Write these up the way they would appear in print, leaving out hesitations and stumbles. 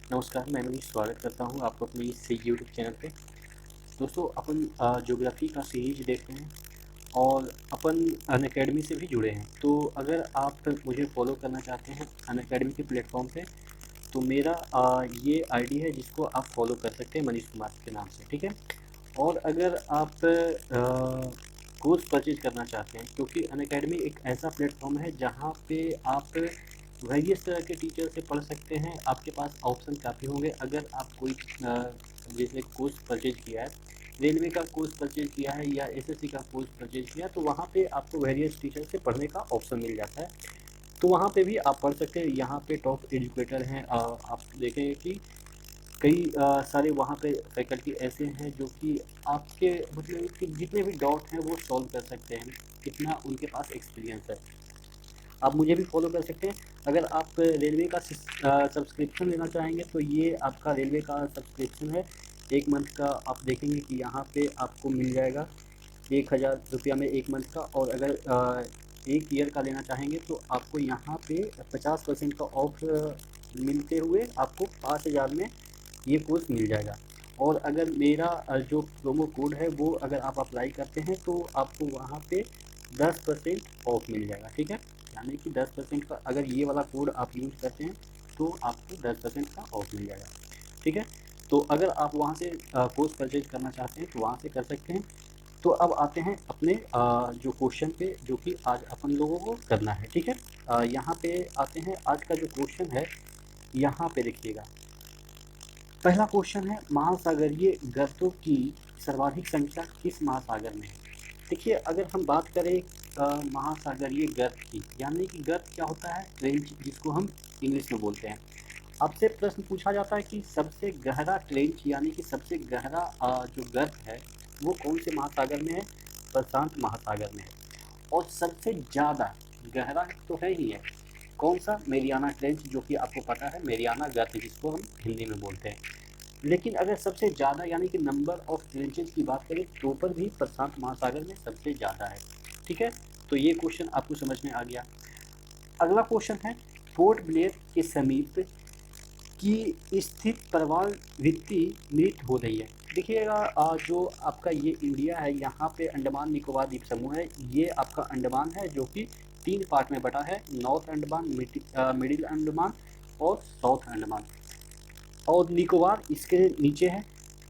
नमस्कार, मैं मनीष स्वागत करता हूँ आपको अपने इस यूट्यूब चैनल पे। दोस्तों अपन ज्योग्राफ़ी का सीरीज देख रहे हैं और अपन अनअकैडमी से भी जुड़े हैं। तो अगर आप मुझे फॉलो करना चाहते हैं अनअकैडमी के प्लेटफॉर्म पे, तो मेरा ये आईडी है जिसको आप फॉलो कर सकते हैं मनीष कुमार के नाम से, ठीक है। और अगर आप कोर्स परचेज करना चाहते हैं, क्योंकि अनअकैडमी एक ऐसा प्लेटफॉर्म है जहाँ पे आप वेरियस तरह के टीचर से पढ़ सकते हैं। आपके पास ऑप्शन काफ़ी होंगे। अगर आप कोई जैसे कोर्स परचेज किया है, रेलवे का कोर्स परचेज किया है या एसएससी का कोर्स परचेज किया, तो वहाँ पे आपको वेरियस टीचर से पढ़ने का ऑप्शन मिल जाता है। तो वहाँ पे भी आप पढ़ सकते हैं। यहाँ पे टॉप एजुकेटर हैं। आप देखेंगे कि कई सारे वहाँ पे फैकल्टी ऐसे हैं जो कि आपके मतलब कि जितने भी डाउट हैं वो सॉल्व कर सकते हैं। कितना उनके पास एक्सपीरियंस है। आप मुझे भी फॉलो कर सकते हैं। अगर आप रेलवे का सब्सक्रिप्शन लेना चाहेंगे, तो ये आपका रेलवे का सब्सक्रिप्शन है। 1 मंथ का आप देखेंगे कि यहाँ पे आपको मिल जाएगा 1000 रुपया में 1 मंथ का। और अगर 1 ईयर का लेना चाहेंगे तो आपको यहाँ पे 50% का ऑफ मिलते हुए आपको 5000 में ये कोर्स मिल जाएगा। और अगर मेरा जो प्रोमो कोड है वो अगर आप अप्लाई करते हैं, तो आपको वहाँ पे 10% ऑफ मिल जाएगा, ठीक है। यानी कि 10% का अगर ये वाला कोड आप यूज़ करते हैं तो आपको 10% का ऑफ मिल जाएगा, ठीक है। तो अगर आप वहाँ से कोर्स परचेज करना चाहते हैं तो वहाँ से कर सकते हैं। तो अब आते हैं अपने जो क्वेश्चन पे, जो कि आज अपन लोगों को करना है, ठीक है। यहाँ पे आते हैं। आज का जो क्वेश्चन है यहाँ पे देखिएगा। पहला क्वेश्चन है, महासागरीय गर्तों की सर्वाधिक संख्या किस महासागर में है। देखिए, अगर हम बात करें महासागरीय गर्त की, यानी कि गर्त क्या होता है, ट्रेंच, जिसको हम इंग्लिश में बोलते हैं। आपसे प्रश्न पूछा जाता है कि सबसे गहरा ट्रेंच यानी कि सबसे गहरा जो गर्त है वो कौन से महासागर में है। प्रशांत महासागर में है। और सबसे ज़्यादा गहरा तो है ही है, कौन सा, मेरियाना ट्रेंच, जो कि आपको पता है, मेरियाना गर्त जिसको हम हिंदी में बोलते हैं। लेकिन अगर सबसे ज़्यादा यानी कि नंबर ऑफ ट्रेंचेज की बात करें, तो पर भी प्रशांत महासागर में सबसे ज़्यादा है, ठीक है। तो ये क्वेश्चन आपको समझ में आ गया। अगला क्वेश्चन है, पोर्ट ब्लेयर के समीप की स्थित प्रवाल वृत्ति मृत हो रही है। देखिएगा, जो आपका ये इंडिया है, यहाँ पे अंडमान निकोबार द्वीप समूह है। ये आपका अंडमान है जो कि 3 पार्ट में बटा है, नॉर्थ अंडमान, मिडिल अंडमान और साउथ अंडमान। और निकोबार इसके नीचे है।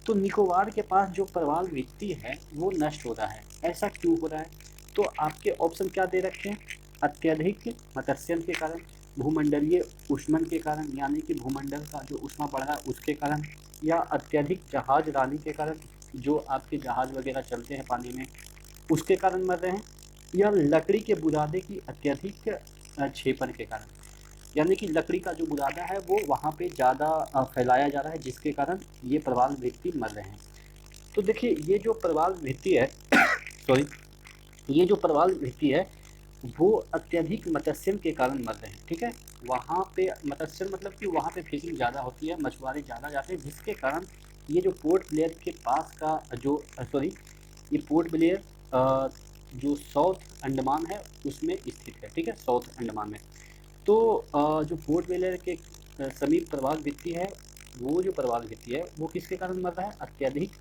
तो निकोबार के पास जो प्रवाल वृत्ति है वो नष्ट हो रहा है। ऐसा क्यों हो रहा है? तो आपके ऑप्शन क्या दे रखे हैं, अत्यधिक मत्स्यन के कारण, भूमंडलीय ऊष्मन के कारण, यानी कि भूमंडल का जो ऊष्मा बढ़ रहा है उसके कारण, या अत्यधिक जहाज रानी के कारण, जो आपके जहाज वगैरह चलते हैं पानी में उसके कारण मर रहे हैं, या लकड़ी के बुरादे की अत्यधिक क्षेपण के कारण, यानी कि लकड़ी का जो बुरादा है वो वहाँ पे ज़्यादा फैलाया जा रहा है, जिसके कारण ये प्रवाल वृत्ति मर रहे हैं। तो देखिए, ये जो प्रवाल वृत्ति है सॉरी, ये जो प्रवाल वृत्ति है वो अत्यधिक मत्स्यन के कारण मर रहे हैं, ठीक है। वहाँ पे मत्स्यन मतलब कि वहाँ पे फिशिंग ज़्यादा होती है, मछुआरे ज़्यादा जाते हैं, जिसके कारण ये जो पोर्ट ब्लेयर के पास का जो सॉरी, ये पोर्ट ब्लेयर जो साउथ अंडमान है उसमें स्थित है, ठीक है, साउथ अंडमान में। तो जो पोर्ट ब्लेयर के समीप प्रवाल वृत्ति है, वो जो प्रवाल वृत्ति है वो किसके कारण मर रहा है, अत्यधिक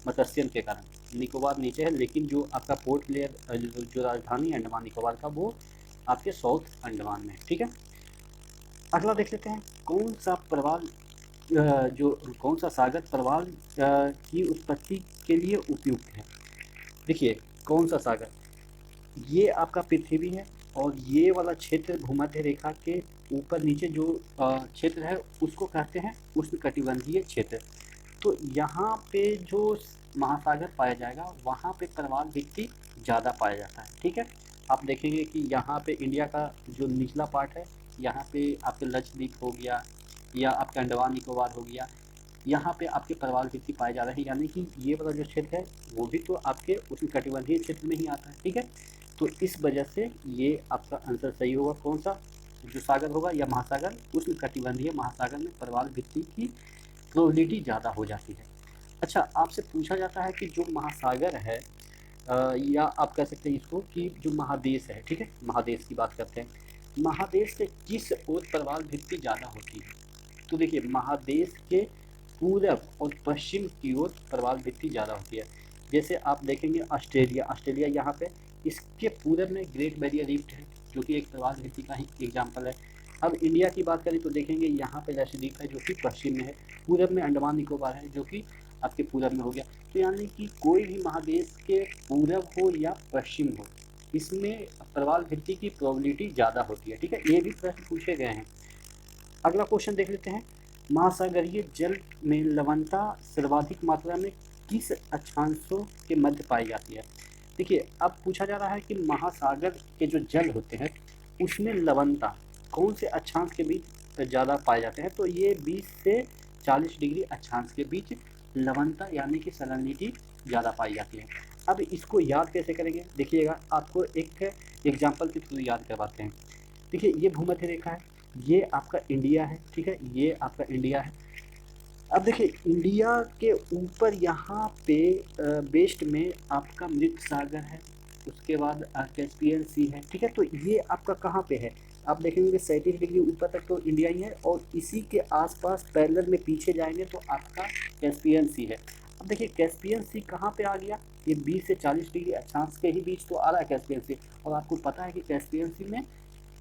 मत्स्यन के कारण। निकोबार नीचे है, लेकिन जो आपका पोर्ट ब्लेयर जो राजधानी है अंडमान निकोबार का, वो आपके साउथ अंडमान में है, ठीक है। अगला देख लेते हैं, कौन सा प्रवाल जो कौन सा सागर प्रवाल की उत्पत्ति के लिए उपयुक्त है। देखिए, कौन सा सागर, ये आपका पृथ्वी है। और ये वाला क्षेत्र भूमध्य रेखा के ऊपर नीचे जो क्षेत्र है उसको कहते हैं उष्णकटिबंधीय क्षेत्र। तो यहाँ पे जो महासागर पाया जाएगा वहाँ पे प्रवाल वृत्ति ज़्यादा पाया जाता है, ठीक है। आप देखेंगे कि यहाँ पे इंडिया का जो निचला पार्ट है, यहाँ पे आपके लक्षद्वीप हो गया या आपका अंडमान निकोबार हो गया, यहाँ पे आपके प्रवाल वृत्ति पाए जा रहे हैं, यानी कि ये वाला जो क्षेत्र है वो भी तो आपके उष्णकटिबंधीय क्षेत्र में ही आता है, ठीक है। तो इस वजह से ये आपका आंसर सही होगा। कौन सा जो सागर होगा या महासागर, उष्णकटिबंधीय महासागर में प्रवाल वृत्ति की प्रोबेबिलिटी ज़्यादा हो जाती है। अच्छा, आपसे पूछा जाता है कि जो महासागर है या आप कह सकते हैं इसको कि जो महादेश है, ठीक है, महादेश की बात करते हैं, महादेश से किस ओर प्रवाल वृत्ति ज़्यादा होती है। तो देखिए महादेश के पूरब और पश्चिम की ओर प्रवाल भित्ति ज़्यादा होती है। जैसे आप देखेंगे ऑस्ट्रेलिया यहाँ पे इसके पूरब में ग्रेट बैरियर रीफ है, जो कि एक प्रवाल भित्ति का ही एग्जाम्पल है। अब इंडिया की बात करें तो देखेंगे यहाँ पे लक्षद्वीप है, जो कि पश्चिम में है। पूरब में अंडमान निकोबार है, जो कि आपके पूरब में हो गया। तो यानी कि कोई भी महादेश के पूरब हो या पश्चिम हो, इसमें प्रवाल भित्ति की प्रोबेबिलिटी ज़्यादा होती है। ठीक है, ये भी प्रश्न पूछे गए हैं। अगला क्वेश्चन देख लेते हैं, महासागरीय जल में लवणता सर्वाधिक मात्रा में किस अक्षांशों के मध्य पाई जाती है। देखिए अब पूछा जा रहा है कि महासागर के जो जल होते हैं उसमें लवणता कौन से अक्षांश के बीच ज़्यादा पाए जाते हैं। तो ये 20 से 40 डिग्री अक्षांश के बीच लवणता यानी कि सैलिनिटी ज़्यादा पाई जाती है। अब इसको याद कैसे करेंगे, देखिएगा आपको एक एग्जाम्पल के थ्रू याद करवाते हैं। देखिए ये भूमध्य रेखा है, ये आपका इंडिया है। ठीक है, ये आपका इंडिया है। अब देखिए इंडिया के ऊपर यहाँ पे वेस्ट में आपका मृत सागर है, उसके बाद कैस्पियन सी है। ठीक है, तो ये आपका कहाँ पे है, आप देखेंगे कि 37 डिग्री ऊपर तक तो इंडिया ही है, और इसी के आसपास पैरेलल में पीछे जाएंगे तो आपका कैस्पियन सी है। अब देखिए कैस्पियन सी कहाँ पे आ गया, ये 20 से 40 डिग्री अक्षांश के ही बीच तो आ रहा है कैस्पियन सी। और आपको पता है कि कैस्पियन सी में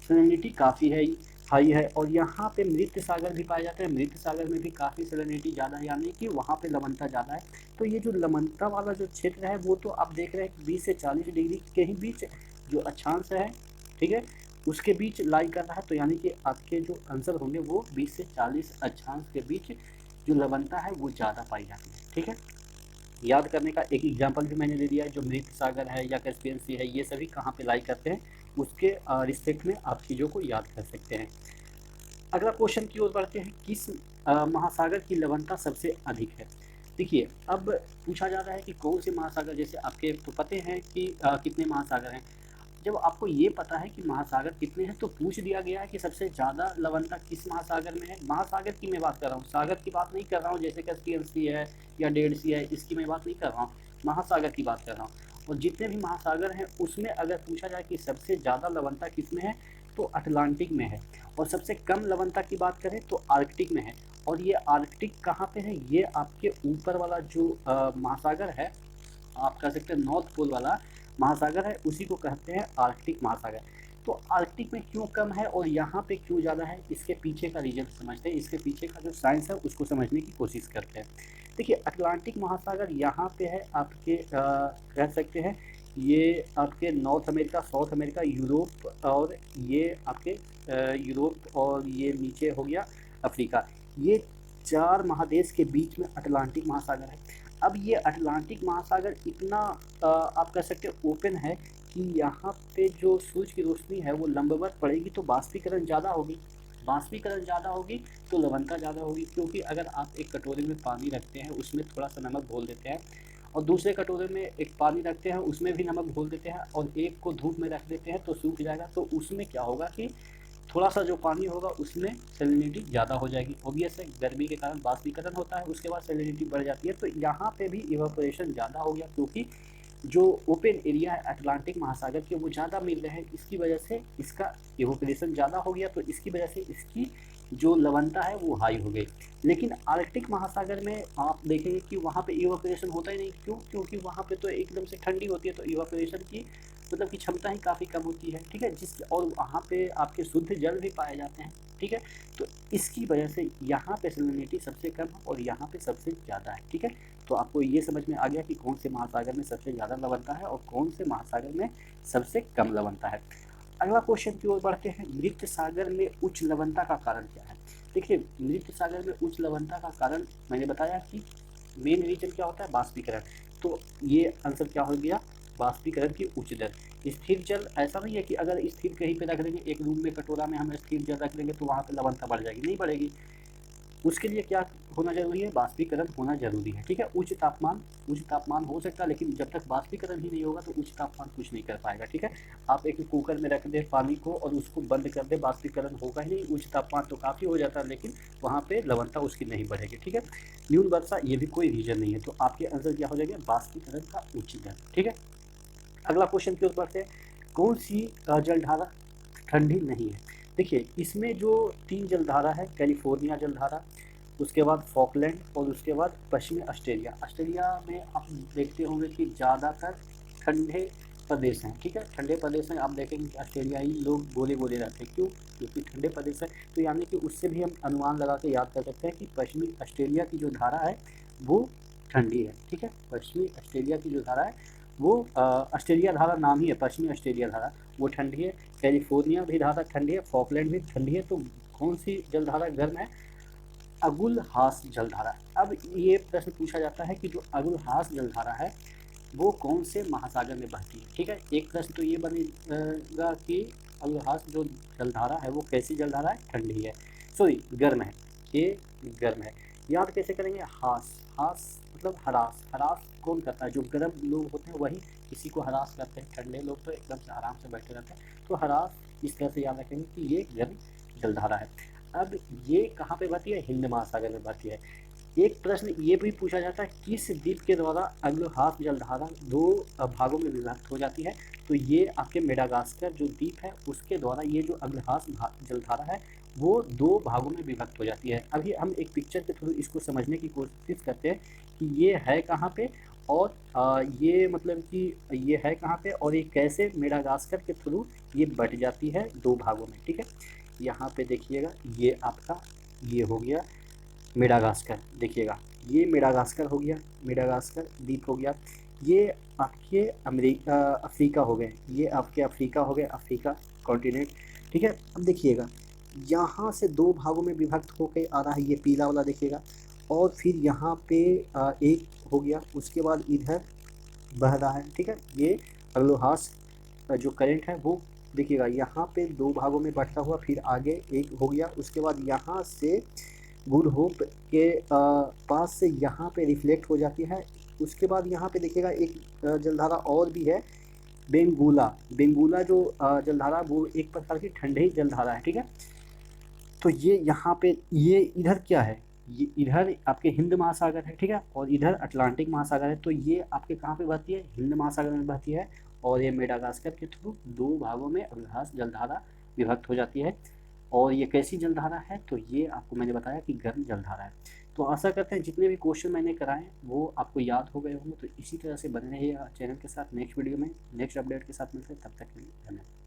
सैलिनिटी काफ़ी है, हाई है, और यहाँ पे मृत सागर भी पाए जाते हैं। मृत सागर में भी काफ़ी सैलिनिटी ज़्यादा है, यानी कि वहाँ पे लवणता ज़्यादा है। तो ये जो लवणता वाला जो क्षेत्र है वो तो आप देख रहे हैं 20 से 40 डिग्री के ही बीच जो अक्षांश है, ठीक है, उसके बीच लाई कर रहा है। तो यानी कि आपके जो आंसर होंगे वो 20 से 40 अक्षांश के बीच जो लवणता है वो ज़्यादा पाई जाती है। ठीक है, याद करने का एक एग्जाम्पल भी मैंने दे दिया है, जो मृत सागर है या कैस्पियन सी है, ये सभी कहाँ पे लाई करते हैं, उसके रिस्पेक्ट में आप चीज़ों को याद कर सकते हैं। अगला क्वेश्चन की ओर बढ़ते हैं, किस महासागर की लवणता सबसे अधिक है। देखिए अब पूछा जा रहा है कि कौन से महासागर, जैसे आपके तो पते हैं कि कितने महासागर हैं। जब आपको ये पता है कि महासागर कितने हैं तो पूछ दिया गया है कि सबसे ज़्यादा लवणता किस महासागर में है। महासागर की मैं बात कर रहा हूँ, सागर की बात नहीं कर रहा हूँ, जैसे कैस्पियन सी है या डेड सी है, इसकी मैं बात नहीं कर रहा हूँ, महासागर की बात कर रहा हूँ। और जितने भी महासागर हैं उसमें अगर पूछा जाए कि सबसे ज़्यादा लवणता किस में है तो अटलांटिक में है, और सबसे कम लवणता की बात करें तो आर्कटिक में है। और ये आर्कटिक कहाँ पे है, ये आपके ऊपर वाला जो महासागर है, आप कह सकते हैं नॉर्थ पोल वाला महासागर है, उसी को कहते हैं आर्कटिक महासागर। तो आर्कटिक में क्यों कम है और यहाँ पे क्यों ज़्यादा है, इसके पीछे का रीजन समझते हैं, इसके पीछे का जो साइंस है उसको समझने की कोशिश करते हैं। देखिए अटलांटिक महासागर यहाँ पे है आपके कह सकते हैं ये आपके north America, south America, Europe, और ये आपके यूरोप, और ये नीचे हो गया अफ्रीका। ये 4 महादेश के बीच में अटलांटिक महासागर है। अब ये अटलांटिक महासागर इतना आप कह सकते हैं ओपन है कि यहाँ पे जो सूरज की रोशनी है वो लंबवत पड़ेगी तो बाष्पीकरण ज़्यादा होगी, बाष्पीकरण ज़्यादा होगी तो लवणता ज़्यादा होगी। क्योंकि अगर आप एक कटोरे में पानी रखते हैं उसमें थोड़ा सा नमक घोल देते हैं, और दूसरे कटोरे में एक पानी रखते हैं उसमें भी नमक घोल देते हैं, और एक को धूप में रख देते हैं तो सूख जाएगा, तो उसमें क्या होगा कि थोड़ा सा जो पानी होगा उसमें सैलिनिटी ज़्यादा हो जाएगी। ऑब्वियस है, गर्मी के कारण बाष्पीकरण होता है, उसके बाद सैलिनिटी बढ़ जाती है। तो यहाँ पे भी इवापोरेशन ज़्यादा हो गया, क्योंकि जो ओपन एरिया है अटलांटिक महासागर के वो ज़्यादा मिल रहे हैं, इसकी वजह से इसका इवापोरेशन ज़्यादा हो गया, तो इसकी वजह से इसकी जो लवणता है वो हाई हो गई। लेकिन आर्कटिक महासागर में आप देखेंगे कि वहाँ पे इवापोरेशन होता ही नहीं। क्यों? क्योंकि वहाँ पे तो एकदम से ठंडी होती है, तो इवापोरेशन की मतलब की क्षमता ही काफ़ी कम होती है। ठीक है, जिस और वहाँ पे आपके शुद्ध जल भी पाए जाते हैं। ठीक है, तो इसकी वजह से यहाँ पे सैलिनिटी सबसे कम है और यहाँ पे सबसे ज़्यादा है। ठीक है, तो आपको ये समझ में आ गया कि कौन से महासागर में सबसे ज़्यादा लवणता है और कौन से महासागर में सबसे कम लवणता है। अगला क्वेश्चन की ओर बढ़ते हैं, मृत सागर में उच्च लवणता का कारण क्या है। देखिए मृत सागर में उच्च लवणता का कारण मैंने बताया कि मेन रीजन क्या होता है, बाष्पीकरण। तो ये आंसर क्या हो गया, बाष्पीकरण की उच्च दर। स्थिर जल ऐसा नहीं है कि अगर स्थिर कहीं पे रख देंगे, एक रूम में कटोरा में हम स्थिर जल रख देंगे तो वहाँ पे लवणता बढ़ जाएगी, नहीं बढ़ेगी। उसके लिए क्या होना जरूरी है, बाष्पीकरण होना जरूरी है। ठीक है, उच्च तापमान हो सकता है, लेकिन जब तक बाष्पीकरण ही नहीं होगा तो उच्च तापमान कुछ नहीं कर पाएगा। ठीक है, आप एक कुकर में रख दें पानी को और उसको बंद कर दें, बाष्पीकरण होगा ही नहीं। उच्च तापमान तो काफ़ी हो जाता है लेकिन वहाँ पे लवणता उसकी नहीं बढ़ेगी। ठीक है, न्यून वर्षा ये भी कोई रीजन नहीं है, तो आपके आंसर क्या हो जाएगा, बाष्पीकरण का उच्च दर। ठीक है, अगला क्वेश्चन की ओर बढ़ते हैं, कौन सी जलधारा ठंडी नहीं है। देखिए इसमें जो 3 जलधारा है, कैलिफोर्निया जलधारा, उसके बाद फॉकलैंड और उसके बाद पश्चिमी ऑस्ट्रेलिया। ऑस्ट्रेलिया में आप देखते होंगे कि ज़्यादातर ठंडे प्रदेश हैं, ठीक है। ठंडे प्रदेश में आप देखेंगे कि ऑस्ट्रेलियाई लोग गोरे गोरे रहते हैं, क्यों? क्योंकि ठंडे प्रदेश है। तो यानी कि उससे भी हम अनुमान लगा के याद कर सकते हैं कि पश्चिमी ऑस्ट्रेलिया की जो धारा है वो ठंडी है, ठीक है। पश्चिमी ऑस्ट्रेलिया की जो धारा है वो ऑस्ट्रेलिया धारा नाम ही है, पश्चिमी ऑस्ट्रेलिया धारा, वो ठंडी है। कैलिफोर्निया भी धारा ठंडी है, फॉकलैंड भी ठंडी है। तो कौन सी जलधारा गर्म है? अगुल हास जलधारा। अब ये प्रश्न पूछा जाता है कि जो अगुल हास जलधारा है वो कौन से महासागर में बहती है, ठीक है। एक प्रश्न तो ये बनेगा कि अगुल हास जो जलधारा है वो कैसी जलधारा है? ठंडी है, सॉरी गर्म है, ये गर्म है। याद कैसे करेंगे? हास, हास मतलब हरास। हरास कौन करता है? जो गर्म लोग होते हैं वही किसी को हरास करते हैं, ठंडे लोग तो एकदम से आराम से बैठे रहते हैं। तो हरास इस तरह से याद रखेंगे कि ये गर्म जलधारा है। अब ये कहाँ पे बहती है? हिंद महासागर में बहती है। एक प्रश्न ये भी पूछा जाता है किस द्वीप के द्वारा अग्रहास जलधारा दो भागों में विभक्त हो जाती है? तो ये आपके मेडागास्कर जो द्वीप है उसके द्वारा ये जो अग्रहास जलधारा है वो दो भागों में विभक्त हो जाती है। अभी हम एक पिक्चर के थ्रू इसको समझने की कोशिश करते हैं कि ये है कहाँ पे और ये मतलब कि ये है कहाँ पे और ये कैसे मेडागास्कर के थ्रू ये बट जाती है दो भागों में, ठीक है। यहाँ पे देखिएगा ये आपका ये हो गया मेडागास्कर, देखिएगा ये मेडागास्कर हो गया, मेडागास्कर द्वीप हो गया। ये आपके अमेरिका अफ्रीका हो गए, ये आपके अफ्रीका हो गए, अफ्रीका कॉन्टिनेंट, ठीक है। अब देखिएगा यहाँ से दो भागों में विभक्त होकर आ रहा है, ये पीला वाला देखिएगा, और फिर यहाँ पे एक हो गया, उसके बाद इधर बह रहा है, ठीक है। ये अग्लोहास जो करंट है वो देखिएगा यहाँ पे दो भागों में बढ़ता हुआ फिर आगे एक हो गया, उसके बाद यहाँ से गुड होप के पास से यहाँ पे रिफ्लेक्ट हो जाती है। उसके बाद यहाँ पे देखिएगा एक जलधारा और भी है, बेंगुला। बेंगुला जो जलधारा वो एक प्रकार की ठंडी जलधारा है, ठीक है। तो ये यहाँ पे ये इधर क्या है? ये इधर आपके हिंद महासागर है, ठीक है, और इधर अटलांटिक महासागर है। तो ये आपके कहाँ पे बहती है? हिंद महासागर में बहती है। और ये मेडागास्कर के थ्रू दो भागों में अग्रहास जलधारा विभक्त हो जाती है। और ये कैसी जलधारा है? तो ये आपको मैंने बताया कि गर्म जलधारा है। तो आशा करते हैं जितने भी क्वेश्चन मैंने कराए वो आपको याद हो गए होंगे। तो इसी तरह से बने रहिए चैनल के साथ। नेक्स्ट वीडियो में नेक्स्ट अपडेट के साथ मिलते हैं, तब तक के लिए धन्यवाद।